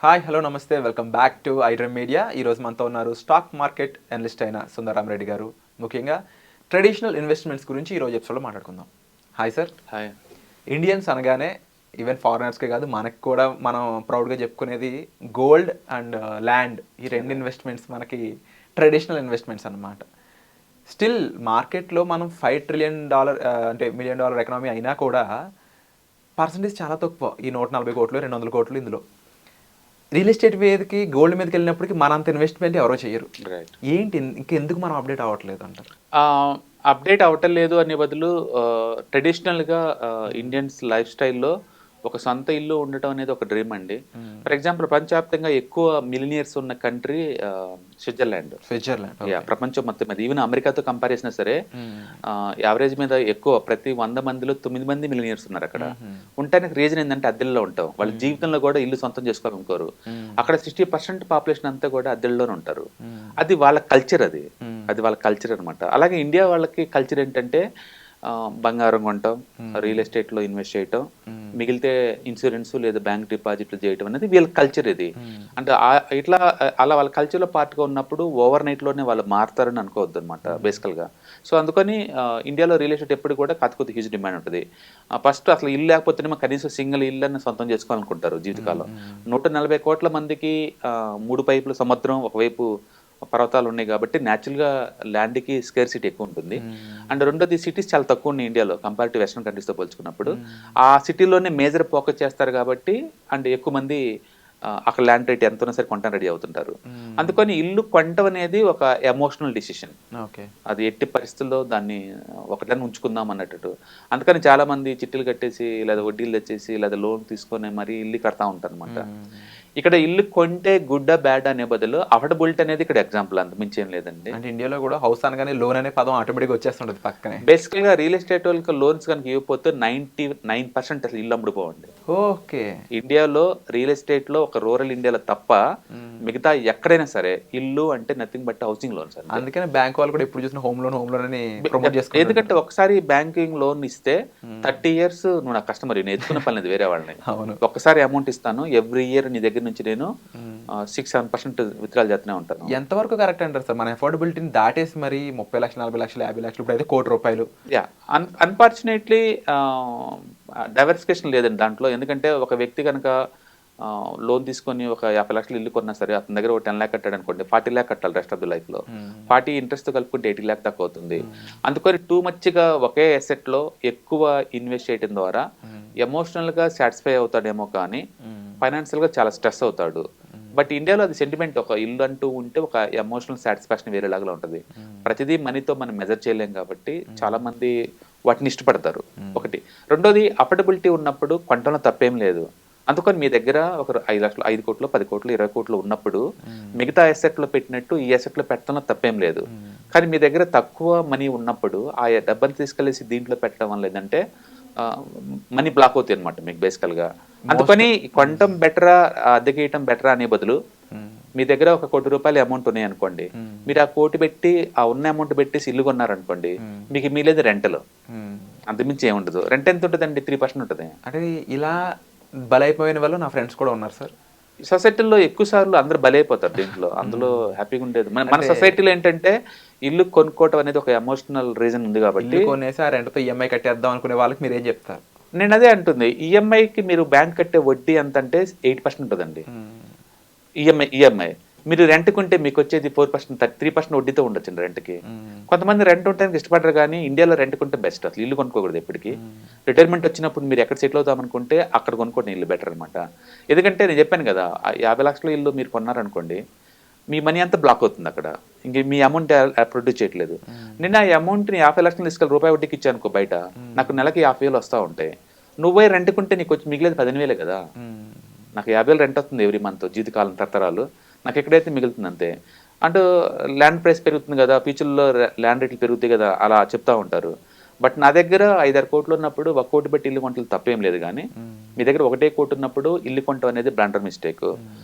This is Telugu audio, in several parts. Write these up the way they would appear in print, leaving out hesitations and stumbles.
హాయ్ హలో నమస్తే welcome back to iDream media. ఈరోజు మనతో ఉన్నారు స్టాక్ మార్కెట్ అనలిస్ట్ అయిన సుందరరామ్ రెడ్డి గారు. ముఖ్యంగా ట్రెడిషనల్ ఇన్వెస్ట్మెంట్స్ గురించి ఈరోజు ఎపిసోడ్లో మాట్లాడుకుందాం. Hi sir. హాయ్. ఇండియన్స్ అనగానే ఈవెన్ ఫారినర్స్కే కాదు మనకి కూడా మనం ప్రౌడ్గా చెప్పుకునేది గోల్డ్ అండ్ ల్యాండ్. ఈ రెండు ఇన్వెస్ట్మెంట్స్ మనకి ట్రెడిషనల్ ఇన్వెస్ట్మెంట్స్ అన్నమాట. స్టిల్ మార్కెట్లో మనం $5 ట్రిలియన్ అంటే $1 మిలియన్ ఎకనామీ అయినా కూడా పర్సంటేజ్ చాలా తక్కువ. ఈ 140 కోట్లు 200 కోట్లు ఇందులో రియల్ ఎస్టేట్ మీదకి గోల్డ్ మీదకి వెళ్ళినప్పటికీ మనంత ఇన్వెస్ట్మెంట్ ఎవరో చేయరు. రైట్. ఏంటి ఇంకెందుకు మనం అప్డేట్ అవ్వట్లేదు అంటారు? అప్డేట్ అవ్వటం లేదు అనే బదులు ట్రెడిషనల్గా ఇండియన్స్ లైఫ్ స్టైల్లో ఒక సొంత ఇల్లు ఉండటం అనేది ఒక డ్రీమ్ అండి. ఫర్ ఎగ్జాంపుల్ ప్రపంచవ్యాప్తంగా ఎక్కువ మిలినియర్స్ ఉన్న కంట్రీ స్విట్జర్లాండ్. ప్రపంచం మొత్తం మీద ఈవెన్ అమెరికాతో కంపేర్ చేసినా సరే యావరేజ్ మీద ఎక్కువ ప్రతి 100 మందిలో 9 మంది మిలినియర్స్ ఉన్నారు అక్కడ. ఉండటానికి రీజన్ ఏంటంటే అద్దెల్లో ఉంటాం. వాళ్ళ జీవితంలో కూడా ఇల్లు సొంతం చేసుకోవాలనుకోరు. అక్కడ 60% పాపులేషన్ అంతా కూడా అద్దెల్లోనే ఉంటారు. అది వాళ్ళ కల్చర్. అది వాళ్ళ కల్చర్ అనమాట. అలాగే ఇండియా వాళ్ళకి కల్చర్ ఏంటంటే బంగారం కొనటం, రియల్ ఎస్టేట్లో ఇన్వెస్ట్ చేయటం, మిగిలితే ఇన్సూరెన్స్ లేదా బ్యాంక్ డిపాజిట్లు చేయటం అనేది వీళ్ళ కల్చర్. ఇది అంటే ఇట్లా అలా వాళ్ళ కల్చర్లో పార్ట్గా ఉన్నప్పుడు ఓవర్ నైట్లోనే వాళ్ళు మారుతారని అనుకోవద్దు అనమాట బేసికల్గా. సో అందుకని ఇండియాలో రియల్ ఎస్టేట్ ఎప్పుడు కూడా కొద్ది హ్యూజ్ డిమాండ్ ఉంటుంది. ఫస్ట్ అసలు ఇల్లు లేకపోతేనే కనీసం సింగిల్ ఇల్లు సొంతం చేసుకోవాలనుకుంటారు జీవితకాలం. 140 కోట్ల మందికి 3 పైపులు సముద్రం, ఒకవైపు పర్వతాలు ఉన్నాయి కాబట్టి న్యాచురల్గా ల్యాండ్కి స్కేర్సిటీ ఎక్కువ ఉంటుంది. అండ్ రెండోది సిటీస్ చాలా తక్కువ ఉన్నాయి ఇండియాలో కంపేర్ టు వెస్ట్రన్ కంట్రీస్తో పోల్చుకున్నప్పుడు. ఆ సిటీలోనే మేజర్ ఫోకస్ చేస్తారు కాబట్టి అండ్ ఎక్కువ మంది అక్కడ ల్యాండ్ రేట్ ఎంత ఉన్నా సరే కొంటాను రెడీ అవుతుంటారు. అందుకని ఇల్లు కొనటం అనేది ఒక ఎమోషనల్ డిసిషన్. అది ఎట్టి పరిస్థితుల్లో దాన్ని ఒకటని ఉంచుకుందాం అన్నట్టు. అందుకని చాలా మంది చిట్టీలు కట్టేసి లేదా వడ్డీలు తెచ్చేసి లేదా లోన్ తీసుకొని మరి ఇల్లు కడతా ఉంటారు అనమాట. ఇక్కడ ఇల్లు కొంటే గుడ్ బ్యాడ్ అనే బదులు అఫోర్డబిలిటీ అనేది ఇక్కడ ఎగ్జాంపుల్, అంత మించి ఏం లేదండి. అంటే ఇండియాలో కూడా హౌస్ అనగానే లోన్ అనే పదం ఆటోమేటిక్గా వచ్చేస్తుంటుంది పక్కనే. బేసికల్ గా రియల్ ఎస్టేట్ వాళ్ళకి లోన్స్ కనుక ఇవ్వకపోతే 99% అసలు ఇల్లు అమ్ముడుపోవండి. ఓకే. ఇండియాలో రియల్ ఎస్టేట్ లో ఒక రూరల్ ఇండియాలో తప్ప మిగతా ఎక్కడైనా సరే ఇల్లు అంటే నథింగ్ బట్ హౌసింగ్ లోన్స్. అందుకనే బ్యాంక్ వాళ్ళు కూడా ఎప్పుడు చూసిన హోమ్ లోన్ అని ప్రమోట్ చేస్తారు. ఎందుకంటే ఒకసారి బ్యాంకింగ్ లోన్ ఇస్తే 30 years నువ్వు నా కస్టమర్, నేను ఎత్తుకున్న పని లేదు వేరే వాళ్ళని. ఒక్కసారి అమౌంట్ ఇస్తాను, ఎవ్రీ ఇయర్ నీ దగ్గర నుంచి నేను 6-7% విత్డ్రాల్ చేస్తూనే ఉంటాను. ఎంతవరకు కరెక్ట్ అంటారు సార్? మన అఫోర్డబిలిటీని దాటేసి మరి 30 లక్షలు 40 లక్షలు 50 లక్షలు ఇప్పుడు అయితే ₹1,00,00,000. అన్ఫార్చునేట్లీ డైవర్సిఫికేషన్ లేదండి దాంట్లో. ఎందుకంటే ఒక వ్యక్తి కనుక లోన్ తీసుకొని ఒక 50 లక్షలు ఇల్లు కొన్నా సరే అతని దగ్గర ఒక 10 lakh కట్టాడు అనుకోండి, 40 lakh కట్టాలి రెస్ట్ ఆఫ్ ది లైఫ్ లో. 40 ఇంట్రెస్ట్ కలుపుకుంటే 80 lakh దాకా అవుతుంది. అందుకని టూ మచ్గా ఒకే అసెట్ లో ఎక్కువ ఇన్వెస్ట్ చేయడం ద్వారా ఎమోషనల్ గా సాటిస్ఫై అవుతాడేమో కానీ ఫైనాన్షియల్ గా చాలా స్ట్రెస్ అవుతాడు. బట్ ఇండియాలో అది సెంటిమెంట్. ఒక ఇల్లు అంటూ ఉంటే ఒక ఎమోషనల్ సాటిస్ఫాక్షన్ వేరేలాగా ఉంటుంది. ప్రతిదీ మనీతో మనం మెజర్ చేయలేం కాబట్టి చాలా మంది వాటిని ఇష్టపడతారు. ఒకటి. రెండోది అఫోర్డబిలిటీ ఉన్నప్పుడు కొనటంలో తప్పేం లేదు. అందుకని మీ దగ్గర ఒక 5 లక్షలు 5 కోట్లు 10 కోట్లు 20 కోట్లు ఉన్నప్పుడు మిగతా అసెట్లో పెట్టినట్టు ఈ అసెట్లో పెట్టడంలో తప్పేం లేదు. కానీ మీ దగ్గర తక్కువ మనీ ఉన్నప్పుడు ఆ డబ్బుని తీసుకెళ్ళేసి దీంట్లో పెట్టడం వల్ల ఏంటంటే మనీ బ్లాక్ అవుతాయి అనమాట మీకు బేసికల్గా. అందుకని కొనటం బెటరా అద్దెకేయటం బెటరా అనే బదులు మీ దగ్గర ఒక ₹1 కోటి అమౌంట్ ఉన్నాయి అనుకోండి, మీరు ఆ 1 కోటి పెట్టి ఆ ఉన్న అమౌంట్ పెట్టేసి ఇల్లు కొన్నారనుకోండి, మీకు మిగిలేదు రెంటలు, అంతమించి ఏముండదు. రెంట్ ఎంత ఉంటుందండి? 3% ఉంటుంది. అంటే ఇలా బలైపోయిన వాళ్ళు నా ఫ్రెండ్స్ కూడా ఉన్నారు సార్. సొసైటీలో ఎక్కువ సార్లు అందరూ బలైపోతారు దీంట్లో. అందులో హ్యాపీగా ఉండేది మన సొసైటీలో ఏంటంటే ఇల్లు కొనుక్కోవటం అనేది ఒక ఎమోషనల్ రీజన్ ఉంది కాబట్టి కొనేసి ఆ రెంట్తో ఈఎంఐ కట్టేద్దాం అనుకునే వాళ్ళకి మీరు ఏం చెప్తారు? నేను అదే అంటుంది, ఈఎంఐకి మీరు బ్యాంక్ కట్టే వడ్డీ ఎంత అంటే 8% ఉంటుందండి. ఈఎంఐ మీరు రెంట్ కొంటే మీకు వచ్చేది 4%, 3% వడ్డీతో ఉండొచ్చండి రెంట్కి. కొంతమంది రెంట్ ఉండడానికి ఇష్టపడరు కానీ ఇండియాలో రెంట్ కొంటే బెస్ట్. అసలు ఇల్లు కొనుక్కోకూడదు ఎప్పటికీ. రిటైర్మెంట్ వచ్చినప్పుడు మీరు ఎక్కడ సెటిల్ అవుతాం అనుకుంటే అక్కడ కొనుక్కోండి ఇల్లు బెటర్ అనమాట. ఎందుకంటే నేను చెప్పాను కదా, 50 లక్షల ఇల్లు మీరు కొన్నారనుకోండి, మీ మనీ అంతా బ్లాక్ అవుతుంది అక్కడ. ఇంక మీ అమౌంట్ ప్రొడ్యూస్ చేయట్లేదు. నేను ఆ అమౌంట్ని 50 లక్షలు తీసుకెళ్ళి ₹1 వడ్డీకి ఇచ్చానుకో బయట, నాకు నెలకి 50,000 వస్తూ ఉంటాయి. నువ్వే రెంట్కుంటే నీకు వచ్చి మిగిలేదు 15,000 కదా. నాకు 50,000 రెంట్ వస్తుంది ఎవ్రీ మంత్ జీవితకాలం తరతరాలు. నాకు ఎక్కడైతే మిగులుతుంది అంతే. అంటూ ల్యాండ్ ప్రైస్ పెరుగుతుంది కదా, ఫ్యూచర్లో ల్యాండ్ రేట్లు పెరుగుతాయి కదా, అలా చెప్తా ఉంటారు. బట్ నా దగ్గర 5-6 కోట్లు ఉన్నప్పుడు 1 కోటి పెట్టి ఇల్లు కొంటలు తప్పేం లేదు. కానీ మీ దగ్గర 1 కోటి ఉన్నప్పుడు ఇల్లు కొంటాం అనేది బ్లండర్ మిస్టేక్.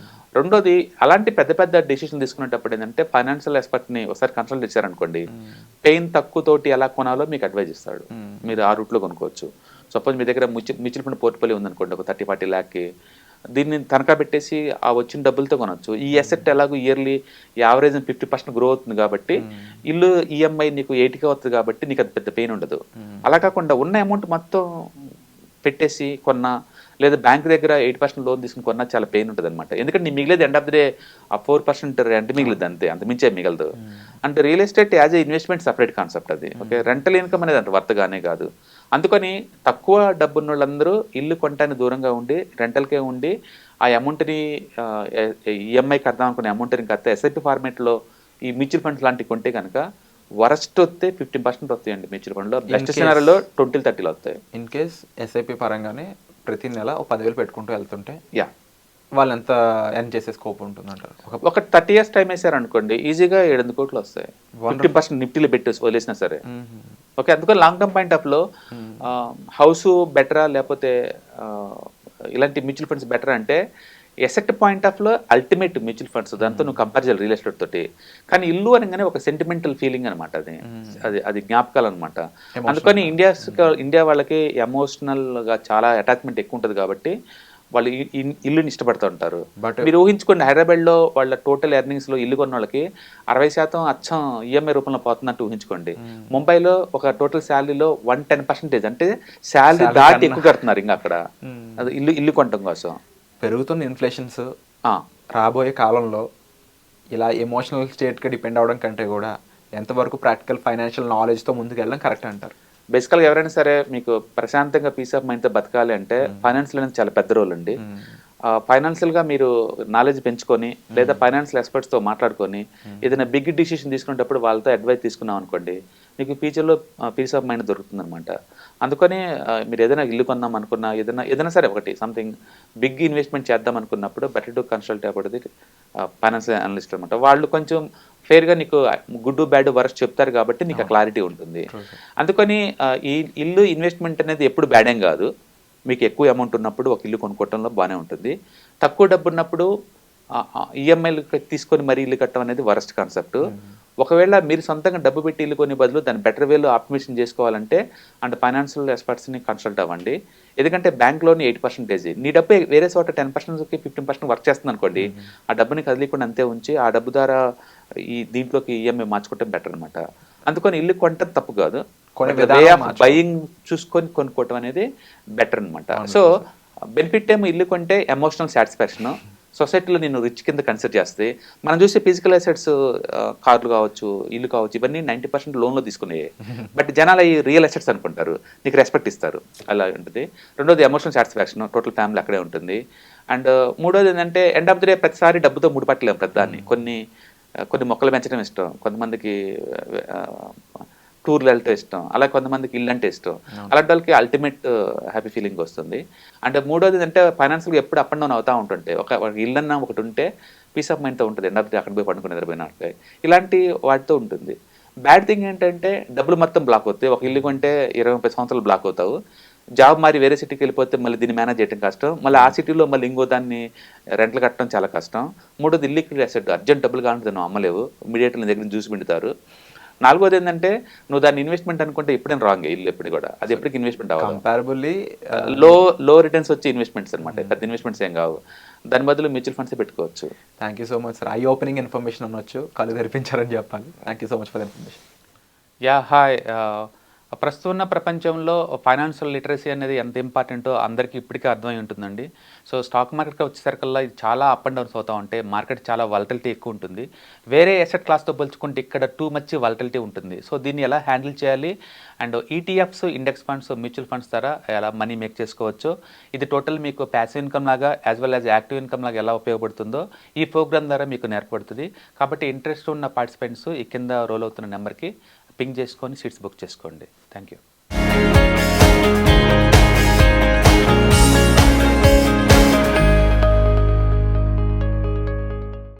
రెండోది, అలాంటి పెద్ద పెద్ద డెసిషన్ తీసుకునేటప్పుడు ఏంటంటే ఫైనాన్షియల్ ఎక్స్పర్ట్ని ఒకసారి కన్సల్ట్ చేశారనుకోండి, పెయిన్ తక్కువతోటి ఎలా కొనాలో మీకు అడ్వైజ్ ఇస్తాడు. మీరు ఆ రూట్లో కొనుక్కోవచ్చు. సపోజ్ మీ దగ్గర మ్యూచువల్ ఫండ్ పోర్ట్ఫోలియో ఉందనుకోండి, ఒక 30-40 lakh దీన్ని తనఖా పెట్టేసి ఆ వచ్చిన డబ్బులతో కొనొచ్చు. ఈ అసెట్ ఎలాగో ఇయర్లీ యావరేజ్ 50% గ్రో అవుతుంది కాబట్టి ఇల్లు ఈఎంఐ నీకు 80కే వస్తుంది కాబట్టి నీకు అది పెద్ద పెయిన్ ఉండదు. అలా కాకుండా ఉన్న అమౌంట్ మొత్తం పెట్టేసి కొన్నా లేదా బ్యాంక్ దగ్గర 8% లోన్ తీసుకుని కొన్నా చాలా పెయిన్ ఉంటుంది అనమాట. ఎందుకంటే నీ మిగిలేదు ఎండ్ ఆఫ్ ద డే ఆ 4% రెంట్ మిగిలింది అంతే, అంత మించే మిగలదు. అంటే real estate as a investment separate concept అది. ఓకే, రెంటల్ ఇన్కమ్ అనేది అంత వర్తగానే కాదు. అందుకని తక్కువ డబ్బున్న వాళ్ళందరూ ఇల్లు కొనటానికి దూరంగా ఉండి రెంటల్కే ఉండి ఆ అమౌంట్ని ఈఎంఐ కడదాం అనుకునే అమౌంట్ని కడితే ఎస్ఐపి ఫార్మేట్లో ఈ మ్యూచువల్ ఫండ్స్ లాంటివి కొంటే కనుక వరస్ట్ వస్తే 15% వస్తాయండి మ్యూచువల్ ఫండ్లో. బెస్ట్ సినారియోలో 20-30 వస్తాయి. ఇన్ కేస్ ఎస్ఐపి పరంగానే ప్రతి నెల ఒక 10,000 పెట్టుకుంటూ వెళ్తుంటే యా వాళ్ళు ఎంత ఎర్న్ చేసే స్కోప్ ఉంటుంది అంటారు? ఒక 30 years టైం వేసారు అనుకోండి, ఈజీగా 700 కోట్లు వస్తాయి. 50% నిఫ్టీలో పెట్టి వదిలేసినా సరే. ఓకే, అందుకని లాంగ్ టర్మ్ పాయింట్ ఆఫ్ లో హౌస్ బెటరా లేకపోతే ఇలాంటి మ్యూచువల్ ఫండ్స్ బెటరా అంటే ఎసెట్ పాయింట్ ఆఫ్ లో అల్టిమేట్ మ్యూచువల్ ఫండ్స్, దాంతో నువ్వు కంపేర్ చేయాలి రియల్ ఎస్టేట్ తోటి. కానీ ఇల్లు అనగానే ఒక సెంటిమెంటల్ ఫీలింగ్ అనమాట, అది జ్ఞాపకాలు అనమాట. అందుకని ఇండియా వాళ్ళకి ఎమోషనల్ గా చాలా అటాచ్మెంట్ ఎక్కువ ఉంటుంది కాబట్టి వాళ్ళు ఇల్లుని ఇష్టపడుతూ ఉంటారు. మీరు ఊహించుకోండి, హైదరాబాద్ లో వాళ్ళ టోటల్ ఎర్నింగ్స్ లో ఇల్లు కొన్న వాళ్ళకి 60% అచ్చం ఈఎంఐ రూపంలో పోతున్నట్టు ఊహించుకోండి. ముంబైలో ఒక టోటల్ శాలరీలో 110% అంటే శాలరీ దాటి ఎక్కువ కడుతున్నారు ఇంకా అక్కడ అది ఇల్లు కొనడం కోసం. పెరుగుతున్న ఇన్ఫ్లేషన్స్ రాబోయే కాలంలో ఇలా ఎమోషనల్ స్టేట్గా డిపెండ్ అవడం కంటే కూడా ఎంతవరకు ప్రాక్టికల్ ఫైనాన్షియల్ నాలెడ్జ్తో ముందుకు వెళ్ళడం కరెక్ట్ అంటారు? బేసికల్గా ఎవరైనా సరే మీకు ప్రశాంతంగా పీస్ ఆఫ్ మైండ్తో బతకాలి అంటే ఫైనాన్షియల్ అనేది చాలా పెద్ద రోల్ అండి. ఫైనాన్షియల్గా మీరు నాలెడ్జ్ పెంచుకొని లేదా ఫైనాన్షియల్ ఎక్స్పర్ట్స్తో మాట్లాడుకొని ఏదైనా బిగ్ డిసిషన్ తీసుకునేటప్పుడు వాళ్ళతో అడ్వైస్ తీసుకున్నాం అనుకోండి, మీకు ఫ్యూచర్లో పీస్ ఆఫ్ మైండ్ దొరుకుతుంది అనమాట. అందుకని మీరు ఏదైనా ఇల్లు కొందాం అనుకున్నా, ఏదైనా సరే ఒకటి సంథింగ్ బిగ్ ఇన్వెస్ట్మెంట్ చేద్దాం అనుకున్నప్పుడు బెటర్ టు కన్సల్ట్ అవ్వడది ఫైనాన్షియల్ అనలిస్ట్ అనమాట. వాళ్ళు కొంచెం ఫేర్గా నీకు గుడ్ బ్యాడ్ వరస్ట్ చెప్తారు కాబట్టి నీకు ఆ క్లారిటీ ఉంటుంది. అందుకని ఈ ఇల్లు ఇన్వెస్ట్మెంట్ అనేది ఎప్పుడు బ్యాడ్ ఏం కాదు. మీకు ఎక్కువ అమౌంట్ ఉన్నప్పుడు ఒక ఇల్లు కొనుక్కోవడంలో బాగానే ఉంటుంది. తక్కువ డబ్బు ఉన్నప్పుడు ఈఎంఐలు తీసుకొని మరీ ఇల్లు కట్టడం అనేది వరస్ట్ కాన్సెప్ట్. ఒకవేళ మీరు సొంతంగా డబ్బు పెట్టి ఇల్లు కొనే బదులు దాన్ని బెటర్ వేలో ఆప్టిమేషన్ చేసుకోవాలంటే అండ్ ఫైనాన్షియల్ ఎక్స్పర్ట్స్ని కన్సల్ట్ అవ్వండి. ఎందుకంటే బ్యాంక్లోని 8%, నీ డబ్బు వేరే చోట 10%కి 15% వర్క్ చేస్తుంది అనుకోండి, ఆ డబ్బుని కదిలీకుండా అంతే ఉంచి ఆ డబ్బు ద్వారా దీంట్లోకి ఈఎంఐ మార్చుకోవటం బెటర్ అనమాట. అందుకని ఇల్లు కొంటే తప్పు కాదు, వే ఆఫ్ బయింగ్ చూసుకొని కొనుక్కోవటం అనేది బెటర్ అనమాట. సో బెనిఫిట్ ఏమో ఇల్లు కొంటే ఎమోషనల్ సాటిస్ఫాక్షన్, సొసైటీలో నేను రిచ్ కింద కన్సిడర్ చేస్తే. మనం చూసే ఫిజికల్ అసెట్స్ కార్లు కావచ్చు, ఇల్లు కావచ్చు, ఇవన్నీ 90% లోన్లో తీసుకునేవి. బట్ జనాలు అవి రియల్ అసెట్స్ అనుకుంటారు, నీకు రెస్పెక్ట్ ఇస్తారు, అలా ఉంటుంది. రెండోది ఎమోషనల్ సాటిస్ఫాక్షన్, టోటల్ ఫ్యామిలీ అక్కడే ఉంటుంది. అండ్ మూడోది ఏంటంటే ఎండ్ ఆఫ్ ది డే ప్రతిసారి డబ్బుతో ముడిపట్టలేము ప్రతిదాన్ని. కొన్ని మొక్కలు పెంచడం ఇష్టం, కొంతమందికి టూర్లు వెళ్తే ఇష్టం, అలా కొంతమందికి ఇల్లు అంటే ఇష్టం. అలాంటి వాళ్ళకి అల్టిమేట్ హ్యాపీ ఫీలింగ్ వస్తుంది. అంటే మూడోది అంటే ఫైనాన్షియల్గా ఎప్పుడు అప్ అండ్ డౌన్ అవుతూ ఉంటుంటే ఒక ఇల్లు అన్న ఒకటి ఉంటే పీస్ ఆఫ్ మైండ్తో ఉంటుంది. ఎండ్ ఆఫ్ ది అక్కడ పోయి పండుకుని నిద్రపోయినట్టు ఇలాంటి వాటితో ఉంటుంది. బ్యాడ్ థింగ్ ఏంటంటే డబ్బులు మొత్తం బ్లాక్ అవుతాయి. ఒక ఇల్లు కొంటే 20-30 సంవత్సరాలు బ్లాక్ అవుతావు. జాబ్ మారి వేరే సిటీకి వెళ్ళిపోతే మళ్ళీ దీన్ని మేనేజ్ చేయడం కష్టం. మళ్ళీ ఆ సిటీలో మళ్ళీ ఇంకో దాన్ని రెంట్లు కట్టడం చాలా కష్టం. మూడోది ఇల్లీక్విడ్ అసెట్, అర్జెంట్ డబ్బులు కావాలంటే నువ్వు అమ్మలేవు, ఇమీడియట్గా నీ దగ్గర చూసి పెడతారు. నాలుగోది ఏంటంటే నువ్వు దాన్ని ఇన్వెస్ట్మెంట్ అనుకుంటే ఎప్పుడైనా రాంగ్, ఇల్లు ఎప్పుడు కూడా అది ఎప్పటికి ఇన్వెస్ట్మెంట్ అవ్వాలి. కంపారబుల్లీ లో రిటర్న్స్ వచ్చే ఇన్వెస్ట్మెంట్స్ అనమాట, పెద్ద ఇన్వెస్ట్మెంట్స్ ఏం కావు. దాని బదులు మ్యూచువల్ ఫండ్స్ పెట్టుకోవచ్చు. Thank you so much sir, eye opening information అనొచ్చు, కళ్ళు తెరిపించారని చెప్పాలి. Thank you so much for the information. Yeah hi. ప్రస్తుతం ఉన్న ప్రపంచంలో ఫైనాన్షియల్ లిటరసీ అనేది ఎంత ఇంపార్టెంటో అందరికీ ఇప్పటికే అర్థమై ఉంటుందండి. సో స్టాక్ మార్కెట్కి వచ్చేసరికల్లా ఇది చాలా అప్ అండ్ డౌన్స్ అవుతూ ఉంటాయి. మార్కెట్ చాలా వాలటిలిటీ ఎక్కువ ఉంటుంది. వేరే అసెట్ క్లాస్తో పోల్చుకుంటే ఇక్కడ టూ మచ్ వాలటిలిటీ ఉంటుంది. సో దీన్ని ఎలా హ్యాండిల్ చేయాలి and ETFs, index funds, mutual funds ద్వారా ఎలా మనీ మేక్ చేసుకోవచ్చు, ఇది టోటల్ మీకు ప్యాసివ్ ఇన్కమ్ లాగా as well as active income లాగా ఎలా ఉపయోగపడుతుందో ఈ ప్రోగ్రామ్ ద్వారా మీకు నేర్పడుతుంది. కాబట్టి ఇంట్రెస్ట్ ఉన్న పార్టిసిపెంట్స్ ఈ కింద రోల్ అవుతున్న నెంబర్కి పింగ్ చేసుకొని సీట్స్ బుక్ చేసుకోండి. Thank you.